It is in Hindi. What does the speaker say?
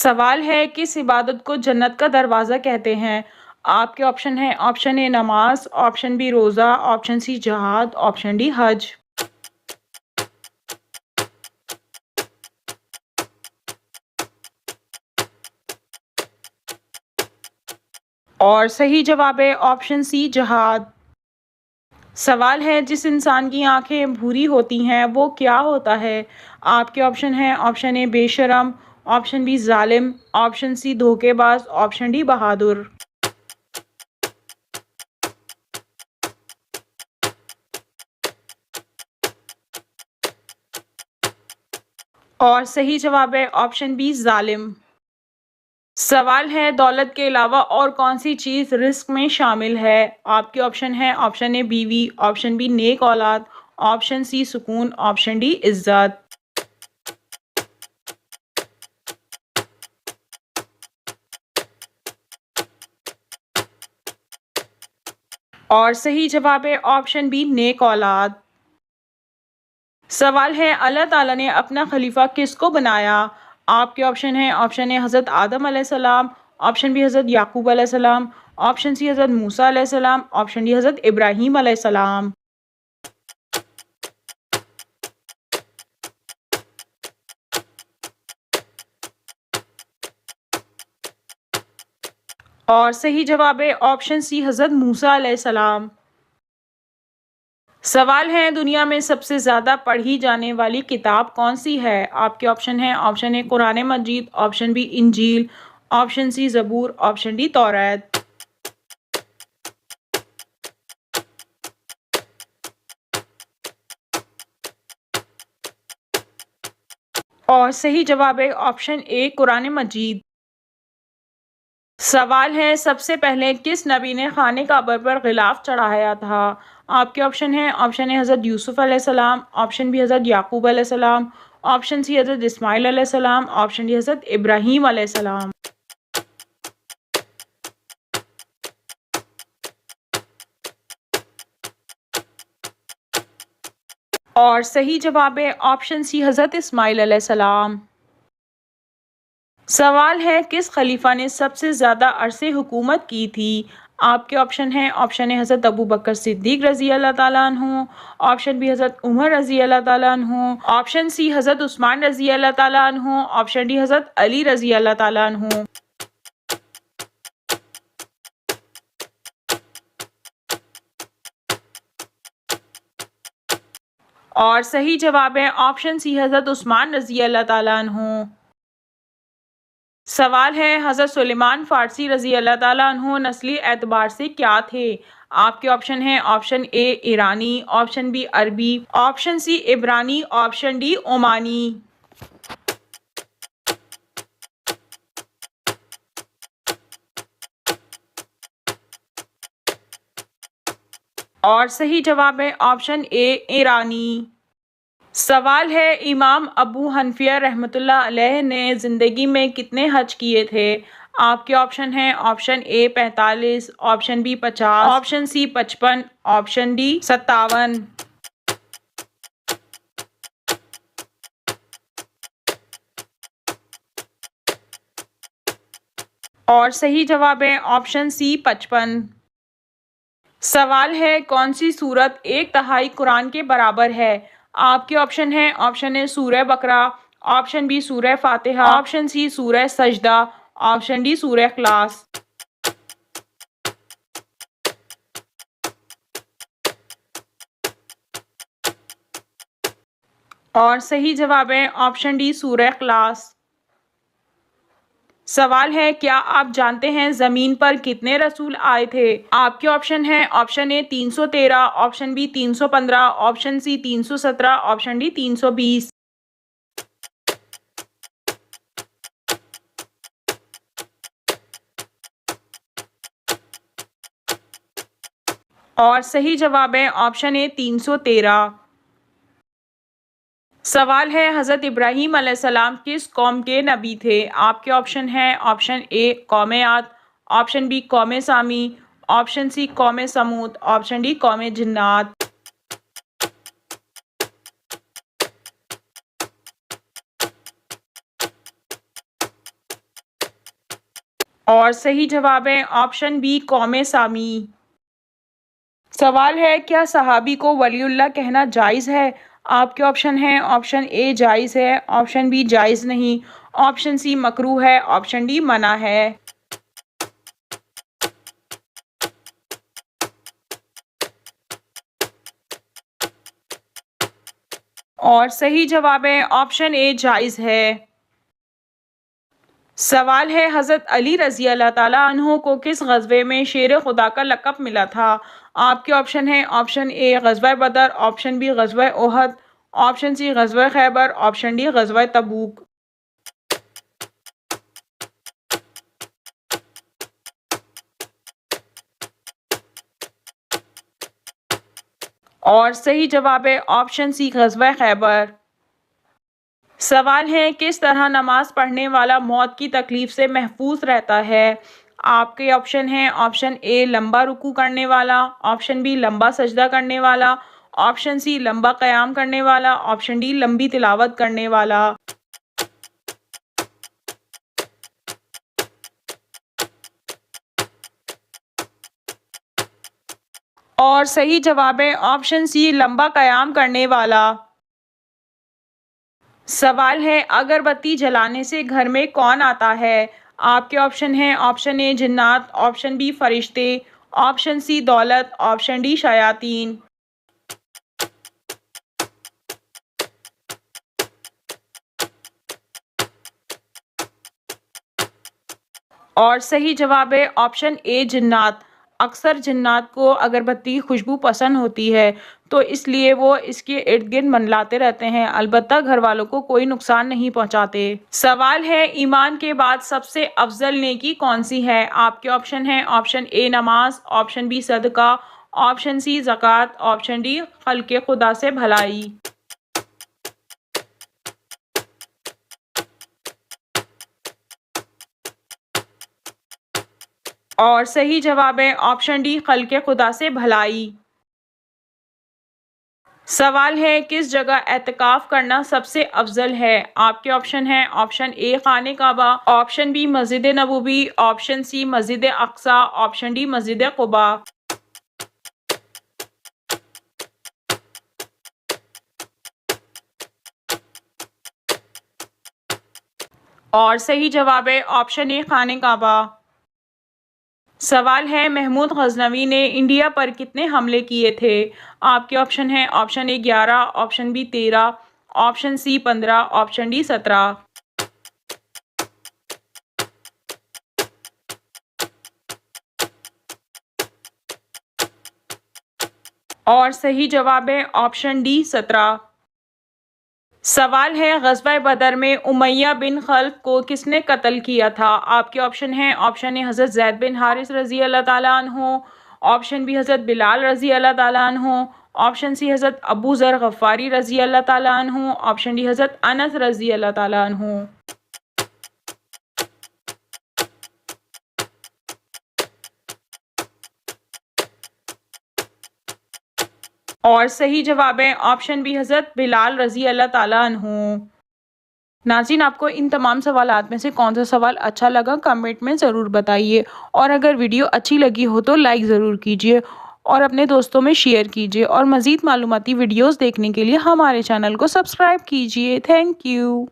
सवाल है किस इबादत को जन्नत का दरवाज़ा कहते हैं? आपके ऑप्शन हैं ऑप्शन ए नमाज, ऑप्शन बी रोज़ा, ऑप्शन सी जहाद, ऑप्शन डी हज। और सही जवाब है ऑप्शन सी जहाद। सवाल है जिस इंसान की आंखें भूरी होती हैं वो क्या होता है? आपके ऑप्शन हैं ऑप्शन ए बेशरम, ऑप्शन बी जालिम, ऑप्शन सी धोखेबाज, ऑप्शन डी बहादुर। और सही जवाब है ऑप्शन बी जालिम। सवाल है दौलत के अलावा और कौन सी चीज़ रिस्क में शामिल है? आपके ऑप्शन हैं ऑप्शन ए बीवी, ऑप्शन बी नेक औलाद, ऑप्शन सी सुकून, ऑप्शन डी इज्जत। और सही जवाब है ऑप्शन बी नेक औलाद। सवाल है अल्लाह ताला ने अपना खलीफा किसको बनाया? आपके ऑप्शन हैं ऑप्शन ए हज़रत आदम अलैहिस्सलाम, ऑप्शन बी हज़रत याकूब अलैहिस्सलाम, ऑप्शन सी हज़रत मूसा अलैहिस्सलाम, ऑप्शन डी हज़रत इब्राहीम अलैहिस्सलाम। और सही जवाब है ऑप्शन सी हज़रत मूसा अलैहिस्सलाम। सवाल है दुनिया में सबसे ज़्यादा पढ़ी जाने वाली किताब कौन सी है? आपके ऑप्शन हैं ऑप्शन ए कुरान मजीद, ऑप्शन बी इंजील, ऑप्शन सी ज़बूर, ऑप्शन डी तौरात। और सही जवाब है ऑप्शन ए कुरान मजीद। सवाल है सबसे पहले किस नबी ने खाने काबा पर गिलाफ चढ़ाया था? आपके ऑप्शन हैं ऑप्शन ए हज़रत यूसुफ अलैहिस्सलाम, ऑप्शन बी हज़रत याकूब अलैहिस्सलाम, ऑप्शन सी हज़रत इस्माइल अलैहिस्सलाम, ऑप्शन डी हज़रत इब्राहीम अलैहिस्सलाम। और सही जवाब है ऑप्शन सी हज़रत इस्माइल अलैहिस्सलाम। सवाल है किस खलीफा ने सबसे ज़्यादा अरसे हुकूमत की थी? आपके ऑप्शन हैं ऑप्शन ए हज़रत अबू बकर सिद्दीक रज़ी अल्लाह ताला अन्हु, ऑप्शन बी हज़रत उमर रज़ी अल्लाह ताला अन्हु, ऑप्शन सी हज़रत उस्मान रज़ी अल्लाह ताला अन्हु, ऑप्शन डी हज़रत अली रज़ी अल्लाह ताला अन्हु। और सही जवाब है ऑप्शन सी हज़रत उस्मान रज़ी अल्लाह ताला अन्हु। सवाल है हज़रत सुलेमान फ़ारसी रज़ी अल्लाह ताला अन्हु नस्ली एतबार से क्या थे? आपके ऑप्शन हैं ऑप्शन ए ईरानी, ऑप्शन बी अरबी, ऑप्शन सी इब्रानी, ऑप्शन डी ओमानी। और सही जवाब है ऑप्शन ए ईरानी। सवाल है इमाम अबू हनीफा रहमतुल्लाह अलैह ने ज़िंदगी में कितने हज किए थे? आपके ऑप्शन हैं option A 45, option B 50, option C 55, option D 57। और सही जवाब है ऑप्शन सी 55। सवाल है कौन सी सूरत एक तिहाई कुरान के बराबर है? आपके ऑप्शन हैं ऑप्शन ए सूरह बकरा, ऑप्शन बी सूरह फातिहा, ऑप्शन सी सूरह सजदा, ऑप्शन डी सूरह इखलास। और सही जवाब है ऑप्शन डी सूरह इखलास। सवाल है क्या आप जानते हैं ज़मीन पर कितने रसूल आए थे? आपके ऑप्शन हैं option A 313, option B 315, option C 317, option D 320। और सही जवाब है ऑप्शन ए 313। सवाल है हज़रत इब्राहीम अलैहिस्सलाम किस कौम के नबी थे? आपके ऑप्शन हैं ऑप्शन ए कौम आद, ऑप्शन बी कौम सामी, ऑप्शन सी कौम समूद, ऑप्शन डी कौम जिन्नात। और सही जवाब है ऑप्शन बी कौमे सामी। सवाल है, क्या सहाबी को वलीउल्लाह कहना जायज़ है? आपके ऑप्शन हैं ऑप्शन ए जायज़ है, ऑप्शन बी जायज़ नहीं, ऑप्शन सी मकरूह है, ऑप्शन डी मना है। और सही जवाब है ऑप्शन ए जायज़ है। सवाल है, हज़रत अली रज़ी अल्लाह ताला अन्हो को किस ग़ज़वे में शेर खुदा का लक़ब मिला था? आपके ऑप्शन हैं ऑप्शन ए ग़ज़वा बदर, ऑप्शन बी ग़ज़वा ओहद, ऑप्शन सी ग़ज़वा खैबर, ऑप्शन डी ग़ज़वा तबूक। और सही जवाब है ऑप्शन सी ग़ज़वा खैबर। सवाल है, किस तरह नमाज पढ़ने वाला मौत की तकलीफ से महफूज रहता है? आपके ऑप्शन हैं ऑप्शन ए लंबा रुकू करने वाला, ऑप्शन बी लंबा सजदा करने वाला, ऑप्शन सी लंबा क़याम करने वाला, ऑप्शन डी लंबी तिलावत करने वाला। और सही जवाब है ऑप्शन सी लंबा क़याम करने वाला। सवाल है, अगरबत्ती जलाने से घर में कौन आता है? आपके ऑप्शन हैं ऑप्शन ए जिन्नात, ऑप्शन बी फरिश्ते, ऑप्शन सी दौलत, ऑप्शन डी शयातीन। और सही जवाब है ऑप्शन ए जिन्नात। अक्सर जिन्नात को अगरबत्ती की खुशबू पसंद होती है, तो इसलिए वो इसके इर्द गिर्द मंडलाते रहते हैं, अलबत्ता घर वालों को कोई नुकसान नहीं पहुंचाते। सवाल है, ईमान के बाद सबसे अफजल नेकी कौन सी है? आपके ऑप्शन हैं ऑप्शन ए नमाज, ऑप्शन बी सदका, ऑप्शन सी ज़कात, ऑप्शन डी खल्क़े खुदा से भलाई। और सही जवाब है ऑप्शन डी खल्क़े खुदा से भलाई। सवाल है, किस जगह एतकाफ़ करना सबसे अफजल है? आपके ऑप्शन हैं ऑप्शन ए खाने काबा, ऑप्शन बी मस्जिद नबवी, ऑप्शन सी मस्जिद अक्सा, ऑप्शन डी मस्जिद कुबा। और सही जवाब है ऑप्शन ए खाने काबा। सवाल है, महमूद गजनवी ने इंडिया पर कितने हमले किए थे? आपके ऑप्शन हैं option A 11, option B 13, option C 15, option D 17। और सही जवाब है ऑप्शन डी 17। सवाल है, ग़ज़वा बदर में उमैया बिन खल्फ को किसने कत्ल किया था? आपके ऑप्शन हैं ऑप्शन ए हज़रत ज़ैद बिन हारिस रज़ी अल्लाह ताला अन्हु, ऑप्शन बी हज़रत बिलाल रज़ी अल्लाह ताला अन्हु, ऑप्शन सी हज़रत अबू ज़र गफ़ारी रज़ी अल्लाह ताला अन्हु, ऑप्शन डी हज़रत अनस रज़ी अल्लाह ताला अन्हु। और सही जवाब है ऑप्शन बी हज़रत बिलाल रज़ी अल्लाह ताला अन्हु। नाज़रीन, आपको इन तमाम सवालात में से कौन सा सवाल अच्छा लगा कमेंट में ज़रूर बताइए, और अगर वीडियो अच्छी लगी हो तो लाइक ज़रूर कीजिए और अपने दोस्तों में शेयर कीजिए, और मज़ीद मालूमाती वीडियोज़ देखने के लिए हमारे चैनल को सब्सक्राइब कीजिए। Thank you.